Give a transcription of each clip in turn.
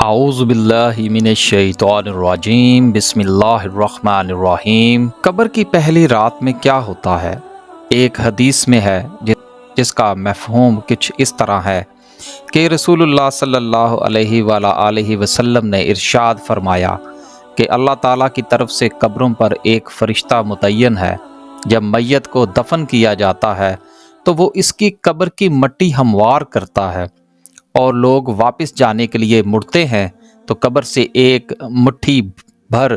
اعوذ باللہ من الشیطان الرجیم بسم اللہ الرحمن الرحیم۔ قبر کی پہلی رات میں کیا ہوتا ہے؟ ایک حدیث میں ہے جس کا مفہوم کچھ اس طرح ہے کہ رسول اللہ صلی اللہ علیہ وآلہ وسلم نے ارشاد فرمایا کہ اللہ تعالیٰ کی طرف سے قبروں پر ایک فرشتہ متعین ہے۔ جب میت کو دفن کیا جاتا ہے تو وہ اس کی قبر کی مٹی ہموار کرتا ہے، اور لوگ واپس جانے کے لیے مڑتے ہیں تو قبر سے ایک مٹھی بھر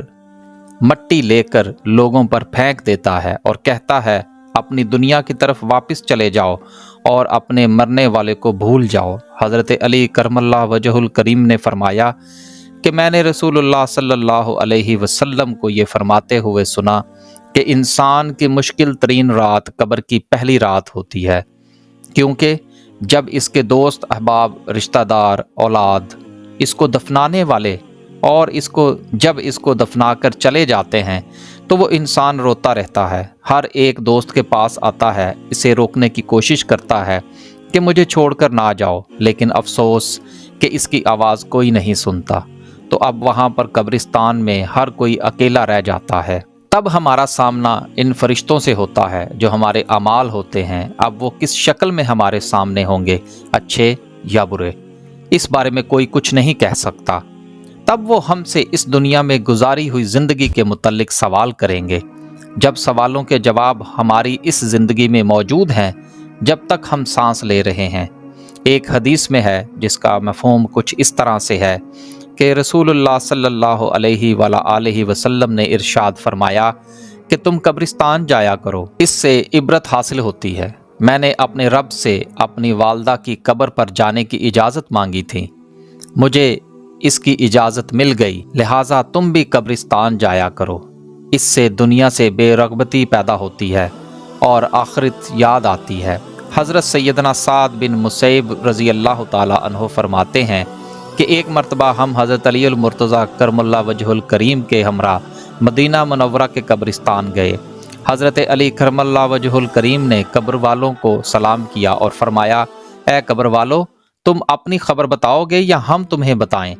مٹی لے کر لوگوں پر پھینک دیتا ہے اور کہتا ہے اپنی دنیا کی طرف واپس چلے جاؤ اور اپنے مرنے والے کو بھول جاؤ۔ حضرت علی کرم اللہ وجہ الکریم نے فرمایا کہ میں نے رسول اللہ صلی اللہ علیہ وسلم کو یہ فرماتے ہوئے سنا کہ انسان کی مشکل ترین رات قبر کی پہلی رات ہوتی ہے، کیونکہ جب اس کے دوست احباب، رشتہ دار، اولاد اس کو دفنانے والے اور جب اس کو دفنا کر چلے جاتے ہیں تو وہ انسان روتا رہتا ہے۔ ہر ایک دوست کے پاس آتا ہے، اسے روکنے کی کوشش کرتا ہے کہ مجھے چھوڑ کر نہ جاؤ، لیکن افسوس کہ اس کی آواز کوئی نہیں سنتا۔ تو اب وہاں پر قبرستان میں ہر کوئی اکیلا رہ جاتا ہے۔ تب ہمارا سامنا ان فرشتوں سے ہوتا ہے جو ہمارے اعمال ہوتے ہیں۔ اب وہ کس شکل میں ہمارے سامنے ہوں گے، اچھے یا برے، اس بارے میں کوئی کچھ نہیں کہہ سکتا۔ تب وہ ہم سے اس دنیا میں گزاری ہوئی زندگی کے متعلق سوال کریں گے۔ جب سوالوں کے جواب ہماری اس زندگی میں موجود ہیں، جب تک ہم سانس لے رہے ہیں۔ ایک حدیث میں ہے جس کا مفہوم کچھ اس طرح سے ہے کہ رسول اللہ صلی اللہ علیہ وآلہ وسلم نے ارشاد فرمایا کہ تم قبرستان جایا کرو، اس سے عبرت حاصل ہوتی ہے۔ میں نے اپنے رب سے اپنی والدہ کی قبر پر جانے کی اجازت مانگی تھی، مجھے اس کی اجازت مل گئی، لہٰذا تم بھی قبرستان جایا کرو۔ اس سے دنیا سے بے رغبتی پیدا ہوتی ہے اور آخرت یاد آتی ہے۔ حضرت سیدنا سعد بن مسیب رضی اللہ تعالی عنہ فرماتے ہیں کہ ایک مرتبہ ہم حضرت علی المرتضیٰ کرم اللہ وجہ الکریم کے ہمراہ مدینہ منورہ کے قبرستان گئے۔ حضرت علی کرم اللہ وجہ الکریم نے قبر والوں کو سلام کیا اور فرمایا، اے قبر والو، تم اپنی خبر بتاؤ گے یا ہم تمہیں بتائیں؟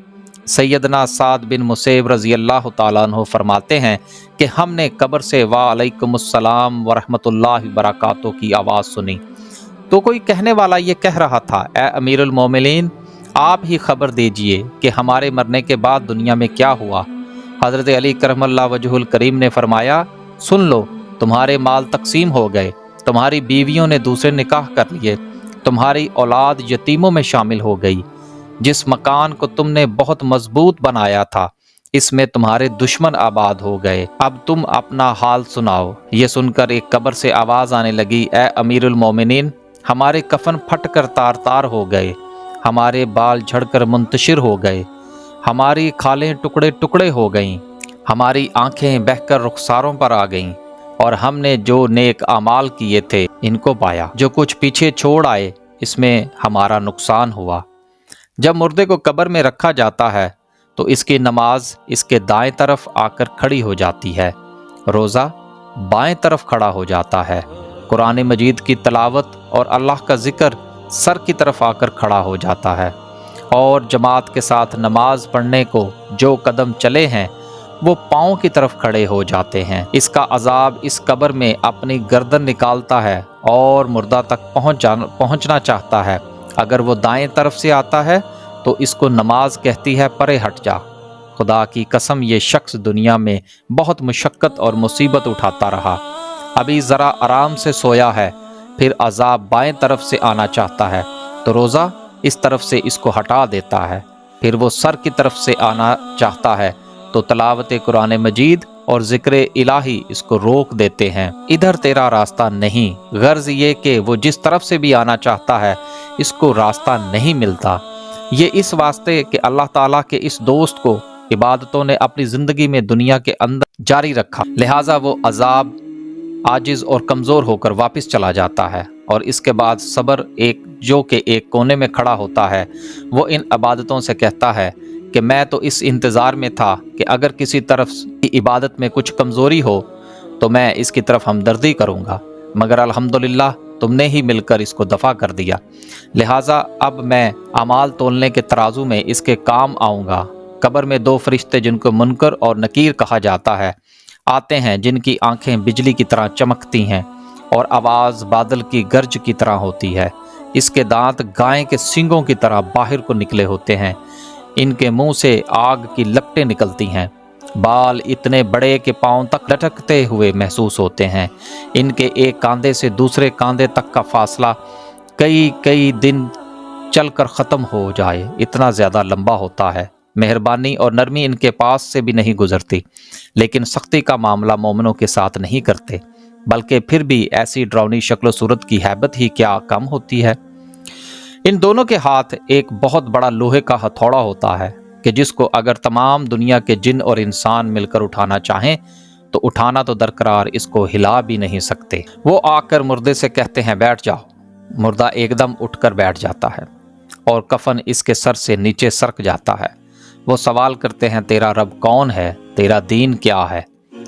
سیدنا سعد بن مسیب رضی اللہ تعالیٰ عنہ فرماتے ہیں کہ ہم نے قبر سے وعلیکم السلام ورحمۃ اللہ وبرکاتہ کی آواز سنی تو کوئی کہنے والا یہ کہہ رہا تھا، اے امیر المومنین، آپ ہی خبر دیجئے کہ ہمارے مرنے کے بعد دنیا میں کیا ہوا۔ حضرت علی کرم اللہ وجہ الکریم نے فرمایا، سن لو، تمہارے مال تقسیم ہو گئے، تمہاری بیویوں نے دوسرے نکاح کر لیے، تمہاری اولاد یتیموں میں شامل ہو گئی، جس مکان کو تم نے بہت مضبوط بنایا تھا اس میں تمہارے دشمن آباد ہو گئے، اب تم اپنا حال سناؤ۔ یہ سن کر ایک قبر سے آواز آنے لگی، اے امیر المومنین، ہمارے کفن پھٹ کر تار تار ہو گئے، ہمارے بال جھڑ کر منتشر ہو گئے، ہماری کھالیں ٹکڑے ٹکڑے ہو گئیں، ہماری آنکھیں بہہ کر رخساروں پر آ گئیں، اور ہم نے جو نیک اعمال کیے تھے ان کو پایا، جو کچھ پیچھے چھوڑ آئے اس میں ہمارا نقصان ہوا۔ جب مردے کو قبر میں رکھا جاتا ہے تو اس کی نماز اس کے دائیں طرف آ کر کھڑی ہو جاتی ہے، روزہ بائیں طرف کھڑا ہو جاتا ہے، قرآن مجید کی تلاوت اور اللہ کا ذکر سر کی طرف آ کر کھڑا ہو جاتا ہے، اور جماعت کے ساتھ نماز پڑھنے کو جو قدم چلے ہیں وہ پاؤں کی طرف کھڑے ہو جاتے ہیں۔ اس کا عذاب اس قبر میں اپنی گردن نکالتا ہے اور مردہ تک پہنچنا چاہتا ہے۔ اگر وہ دائیں طرف سے آتا ہے تو اس کو نماز کہتی ہے، پرے ہٹ جا۔ خدا کی قسم یہ شخص دنیا میں بہت مشقت اور مصیبت اٹھاتا رہا، ابھی ذرا آرام سے سویا ہے، پھر عذاب بائیں طرف سے آنا چاہتا ہے تو روزہ اس طرف سے اس کو ہٹا دیتا ہے، پھر وہ سر کی طرف سے آنا چاہتا ہے تو تلاوت قرآن مجید اور ذکر الہی اس کو روک دیتے ہیں، ادھر تیرا راستہ نہیں۔ غرض یہ کہ وہ جس طرف سے بھی آنا چاہتا ہے اس کو راستہ نہیں ملتا۔ یہ اس واسطے کہ اللہ تعالیٰ کے اس دوست کو عبادتوں نے اپنی زندگی میں دنیا کے اندر جاری رکھا، لہٰذا وہ عذاب عاجز اور کمزور ہو کر واپس چلا جاتا ہے، اور اس کے بعد صبر جو کہ ایک کونے میں کھڑا ہوتا ہے، وہ ان عبادتوں سے کہتا ہے کہ میں تو اس انتظار میں تھا کہ اگر کسی طرف عبادت میں کچھ کمزوری ہو تو میں اس کی طرف ہمدردی کروں گا، مگر الحمدللہ तुमने ही मिलकर इसको दफा कर दिया, लिहाजा अब मैं अमाल तोलने के तराजू में इसके काम आऊँगा। कब्र में 2 फरिश्ते जिनको मुनकर और नकीर कहा जाता है आते हैं, जिनकी आंखें बिजली की तरह चमकती हैं और आवाज़ बादल की गर्ज की तरह होती है। इसके दांत गाय के सींगों की तरह बाहर को निकले होते हैं। इनके मुंह से आग की लपटें निकलती हैं। बाल इतने बड़े कि पांव तक लटकते हुए महसूस होते हैं। इनके एक कांधे से दूसरे कांधे तक का फासला कई कई दिन चलकर ख़त्म हो जाए, इतना ज़्यादा लंबा होता है। मेहरबानी और नरमी इनके पास से भी नहीं गुजरती, लेकिन सख्ती का मामला मोमिनों के साथ नहीं करते, बल्कि फिर भी ऐसी डरावनी शक्ल सूरत की हैबत ही क्या कम होती है। इन दोनों के हाथ एक बहुत बड़ा लोहे का हथौड़ा होता है कि जिसको अगर तमाम दुनिया के जिन और इंसान मिलकर उठाना चाहें तो उठाना तो दरकरार इसको हिला भी नहीं सकते। वो आकर मुर्दे से कहते हैं बैठ जाओ। मुर्दा एकदम उठकर बैठ जाता है और कफन इसके सर से नीचे सरक जाता है। वो सवाल करते हैं तेरा रब कौन है, तेरा दीन क्या है,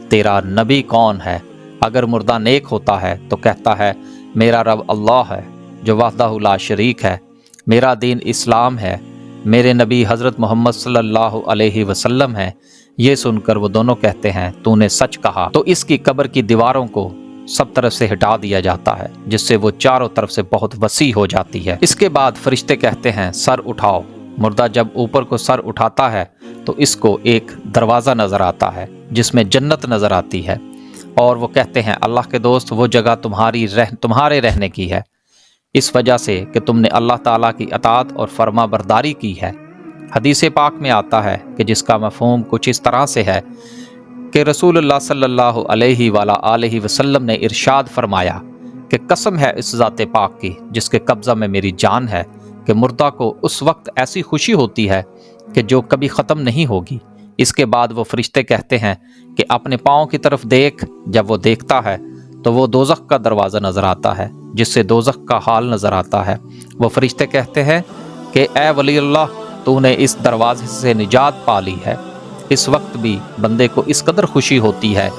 तेरा नबी कौन है। अगर मुर्दा नेक होता है तो कहता है मेरा रब अल्लाह है जो वहदहु ला शरीक है, मेरा दीन इस्लाम है, मेरे नबी हज़रत मोहम्मद सल्लल्लाहु अलैहि वसल्लम है। ये सुनकर वो दोनों कहते हैं तूने सच कहा। तो इसकी कब्र की दीवारों को सब तरफ से हटा दिया जाता है, जिससे वो चारों तरफ से बहुत वसी हो जाती है। इसके बाद फरिश्ते कहते हैं सर उठाओ। मुर्दा जब ऊपर को सर उठाता है तो इसको एक दरवाज़ा नज़र आता है जिसमें जन्नत नज़र आती है, और वो कहते हैं अल्लाह के दोस्त वो जगह तुम्हारे रहने की है, इस वजह से कि तुमने अल्लाह ताला की अताअत और फर्मा बरदारी की है। हदीस पाक में आता है कि जिसका मफ़हूम कुछ इस तरह से है कि रसूलुल्लाह सल्लल्लाहु अलैहि वसल्लम ने इरशाद फरमाया कि कसम है इस ज़ात पाक की जिसके कब्ज़ा में मेरी जान है कि मुर्दा को उस वक्त ऐसी खुशी होती है कि जो कभी ख़त्म नहीं होगी। इसके बाद वो फरिश्ते कहते हैं कि अपने पाँव की तरफ देख। जब वो देखता है तो वो दोज़ख का दरवाज़ा नज़र आता है, जिससे दोज़ख का हाल नज़र आता है। वो फरिश्ते कहते हैं कि ए वली अल्लाह, तूने इस दरवाज़े से निजात पा ली है। इस वक्त भी बंदे को इस कदर खुशी होती है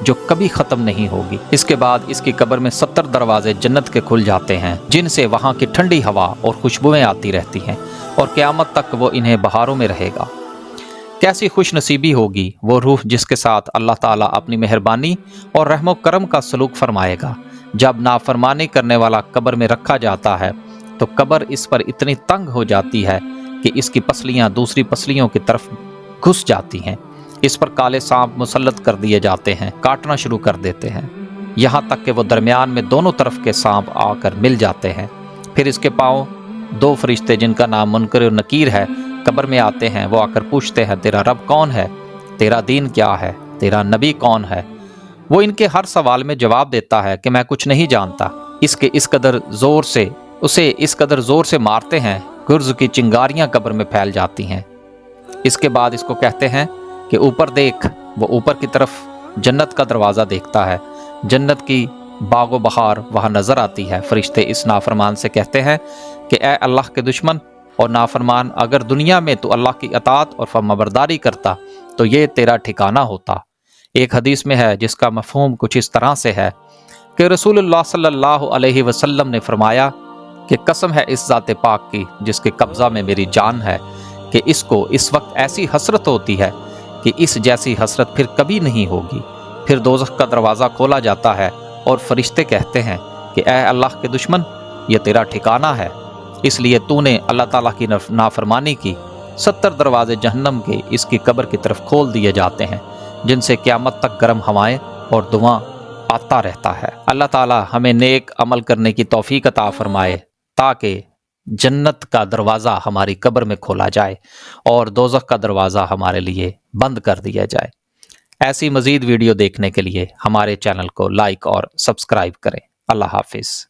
जो कभी ख़त्म नहीं होगी। इसके बाद इसकी कब्र में 70 दरवाजे जन्नत के खुल जाते हैं, जिनसे वहाँ की ठंडी हवा और खुशबुएँ आती रहती हैं, और क़यामत तक वो इन्हें बहारों में रहेगा। कैसी खुश नसीबी होगी वो रूह जिसके साथ अल्लाह ताला अपनी मेहरबानी और रहमो करम का सलूक फरमाएगा। जब नाफरमानी करने वाला कब्र में रखा जाता है तो कब्र इस पर इतनी तंग हो जाती है कि इसकी पसलियाँ दूसरी पसलियों की तरफ घुस जाती हैं। इस पर काले सांप मुसल्लत कर दिए जाते हैं, काटना शुरू कर देते हैं, यहाँ तक कि वो दरमियान में दोनों तरफ के सांप आकर मिल जाते हैं। फिर इसके पाँव 2 फरिश्ते जिनका नाम मुनकर और नकीर है कब्र में आते हैं। वो आकर पूछते हैं तेरा रब कौन है, तेरा दीन क्या है, तेरा नबी कौन है। वो इनके हर सवाल में जवाब देता है कि मैं कुछ नहीं जानता। उसे इस कदर ज़ोर से मारते हैं गुर्ज़ की चिंगारियाँ कब्र में फैल जाती हैं। इसके बाद इसको कहते हैं कि ऊपर देख। वो ऊपर की तरफ जन्नत का दरवाज़ा देखता है। जन्नत की बागो बहार वहाँ नज़र आती है। फरिश्ते इस नाफरमान से कहते हैं कि ए अल्लाह के दुश्मन और नाफरमान, अगर दुनिया में तो अल्लाह की अताअत और फर्माबरदारी करता तो ये तेरा ठिकाना होता। एक हदीस में है जिसका मफ़हूम कुछ इस तरह से है कि रसूलुल्लाह सल्लल्लाहु अलैहि वसल्लम ने फरमाया कि कसम है इस ज़ात पाक की जिसके कब्ज़ा में मेरी जान है कि इसको इस वक्त ऐसी हसरत होती है कि इस जैसी हसरत फिर कभी नहीं होगी। फिर दोज़ख का दरवाज़ा खोला जाता है और फरिश्ते कहते हैं कि ए अल्लाह के दुश्मन, ये तेरा ठिकाना है, इसलिए तूने अल्लाह ताला की नाफरमानी की। 70 दरवाजे जहन्नम के इसकी कब्र की तरफ खोल दिए जाते हैं, जिनसे क़यामत तक गर्म हवाएं और धुआं आता रहता है। अल्लाह ताला हमें नेक अमल करने की तौफीक अता फरमाए ताकि जन्नत का दरवाज़ा हमारी कब्र में खोला जाए और दोज़ख का दरवाज़ा हमारे लिए बंद कर दिया जाए। ऐसी मज़ीद वीडियो देखने के लिए हमारे चैनल को लाइक और सब्सक्राइब करें। अल्लाह हाफिज़।